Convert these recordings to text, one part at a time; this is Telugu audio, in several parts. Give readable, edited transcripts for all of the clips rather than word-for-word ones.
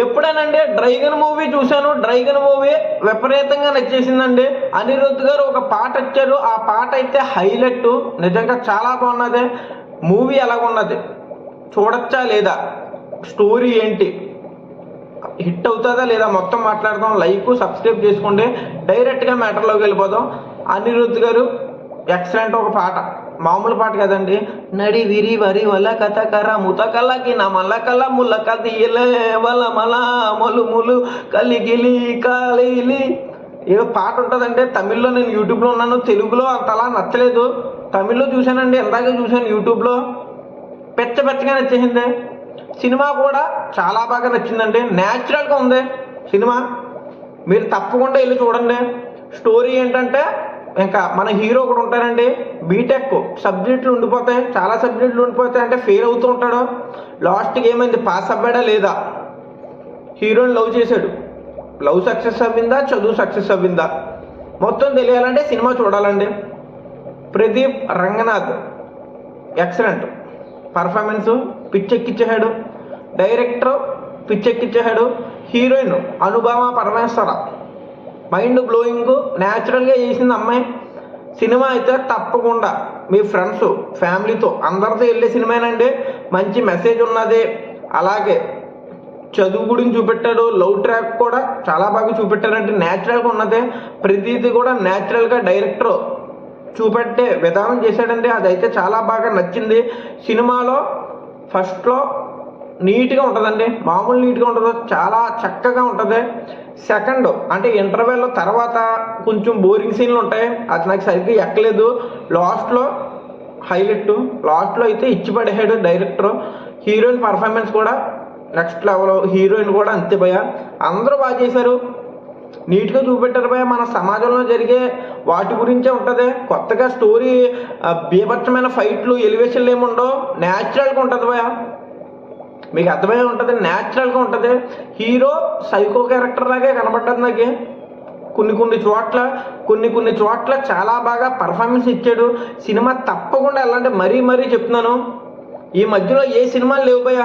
ఎప్పుడేనండి డ్రైగన్ మూవీ చూశాను. డ్రైగన్ మూవీ విపరీతంగా నచ్చేసిందండి. అనిరుద్ధ్ గారు ఒక పాట ఇచ్చారు. ఆ పాట అయితే హైలైట్, నిజంగా చాలా బాగున్నది. మూవీ ఎలాగున్నది, చూడొచ్చా లేదా, స్టోరీ ఏంటి, హిట్ అవుతుందా లేదా, మొత్తం మాట్లాడదాం. లైక్ సబ్స్క్రైబ్ చేసుకోండి. డైరెక్ట్గా మ్యాటర్లోకి వెళ్ళిపోదాం. అనిరుద్ధ్ గారు ఎక్సలెంట్ ఒక పాట, మామూలు పాట కదండి. నడి విరి వరి వల్ల కథ కర ముతకలకి నా మల్ల కల్ల ముల్ల కదియలే వల మల మొలు ములు కలిగిలి కాలిలి ఏదో పాట ఉంటుందంటే. తమిళ్లో నేను యూట్యూబ్లో ఉన్నాను, తెలుగులో అంతలా నచ్చలేదు. తమిళ్లో చూశానండి, ఇందాకే చూశాను యూట్యూబ్లో. పెచ్చగా నచ్చేసింది. సినిమా కూడా చాలా బాగా నచ్చిందండి. న్యాచురల్గా ఉంది సినిమా, మీరు తప్పకుండా వెళ్ళి చూడండి. స్టోరీ ఏంటంటే, ఇంకా మన హీరో కూడా ఉంటారండి. బీటెక్ సబ్జెక్టులు ఉండిపోతాయి, చాలా సబ్జెక్టులు ఉండిపోతాయి. అంటే ఫెయిల్ అవుతూ ఉంటాడు. లాస్ట్కి ఏమైంది, పాస్ అవ్వాడా లేదా, హీరోని లవ్ చేశాడు, లవ్ సక్సెస్ అవ్విందా, చదువు సక్సెస్ అవ్విందా, మొత్తం తెలియాలంటే సినిమా చూడాలండి. ప్రదీప్ రంగనాథ్ ఎక్సలెంట్ పర్ఫార్మెన్స్, పిచ్చెక్కిచ్చేశాడు. డైరెక్టర్ పిచ్చెక్కిచ్చేశాడు. Heroine Anubhava Parameswara mind blowing, న్యాచురల్గా చేసింది అమ్మాయి. సినిమా అయితే తప్పకుండా మీ ఫ్రెండ్స్ ఫ్యామిలీతో అందరితో వెళ్ళే సినిమానండి. మంచి మెసేజ్ ఉన్నది. అలాగే చదువు గురించి చూపెట్టాడు, లవ్ ట్రాక్ కూడా చాలా బాగా చూపెట్టారంటే న్యాచురల్గా ఉన్నది. ప్రతిదీ కూడా న్యాచురల్గా డైరెక్టర్ చూపెట్టే విధానం చేశాడండి. అదైతే చాలా బాగా నచ్చింది. సినిమాలో ఫస్ట్లో నీట్గా ఉంటుందండి, మామూలు నీట్గా ఉంటుంది, చాలా చక్కగా ఉంటుంది. సెకండ్ అంటే ఇంటర్వెల్ తర్వాత కొంచెం బోరింగ్ సీన్లు ఉంటాయి, అది నాకు సరిగ్గా ఎక్కలేదు. లాస్ట్లో హైలైట్, లాస్ట్లో అయితే ఇచ్చి పడేసాడు డైరెక్టర్. హీరోయిన్ పర్ఫార్మెన్స్ కూడా నెక్స్ట్ లెవెల్, హీరోయిన్ కూడా అంతే భయ. అందరూ బాగా చేశారు, నీట్గా చూపెట్టారు భయ. మన సమాజంలో జరిగే వాటి గురించే ఉంటుంది. కొత్తగా స్టోరీ బీభత్సమైన ఫైట్లు ఎలివేషన్లు ఏముండవు, న్యాచురల్గా ఉంటుంది భయ. మీకు అర్థమై ఉంటుంది, న్యాచురల్గా ఉంటుంది. హీరో సైకో క్యారెక్టర్ లాగే కనబడ్డది నాకు. కొన్ని చోట్ల చాలా బాగా పర్ఫార్మెన్స్ ఇచ్చాడు. సినిమా తప్పకుండా వెళ్ళండి, మరీ చెప్తున్నాను. ఈ మధ్యలో ఏ సినిమాలు లేవు భయ,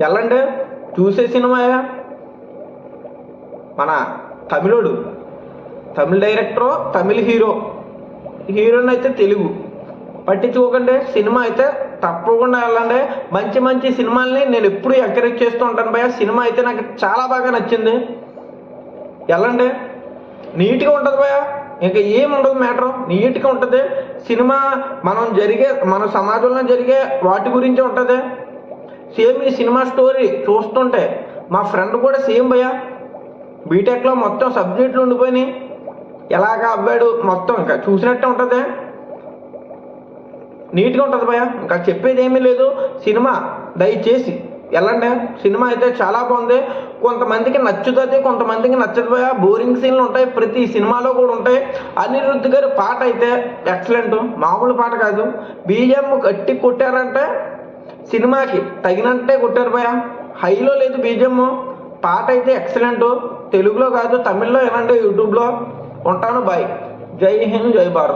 వెళ్ళండి చూసే సినిమాయా. మన తమిళ డైరెక్టరు, తమిళ హీరోయిన్ అయితే తెలుగు, పట్టించుకోకండి. సినిమా అయితే తప్పకుండా వెళ్ళండి. మంచి సినిమాల్ని నేను ఎప్పుడూ ఎంకరేజ్ చేస్తూ ఉంటాను భయ. సినిమా అయితే నాకు చాలా బాగా నచ్చింది, వెళ్ళండి. నీట్గా ఉంటుంది భయ, ఇంకా ఏముండదు, మ్యాటర్ నీట్గా ఉంటుంది. సినిమా మన సమాజంలో జరిగే వాటి గురించే ఉంటుంది. సేమ్ ఈ సినిమా స్టోరీ చూస్తుంటే మా ఫ్రెండ్ కూడా సేమ్ భయ, బీటెక్లో మొత్తం సబ్జెక్టులు ఉండిపోయినాయి, ఎలాగా అవ్వాడు మొత్తం ఇంకా చూసినట్టే ఉంటుంది. నీట్గా ఉంటుంది భయ, ఇంకా చెప్పేది ఏమీ లేదు. సినిమా దయచేసి వెళ్ళండి. సినిమా అయితే చాలా బాగుంది. కొంతమందికి నచ్చుతుంది, కొంతమందికి నచ్చదు భయ. బోరింగ్ సీన్లు ఉంటాయి, ప్రతి సినిమాలో కూడా ఉంటాయి. అనిరుద్ధ్ గారి పాట అయితే ఎక్సలెంట్, మామూలు పాట కాదు. బీజిఎం గట్టి కొట్టారంటే సినిమాకి తగినట్టే కొట్టారు భయ. హైలో లేదు బీజిఎం. పాట అయితే ఎక్సలెంట్. తెలుగులో కాదు, తమిళ్లో ఏమంటే యూట్యూబ్లో. ఉంటాను, బాయ్. జై హింద్, జై భారత్.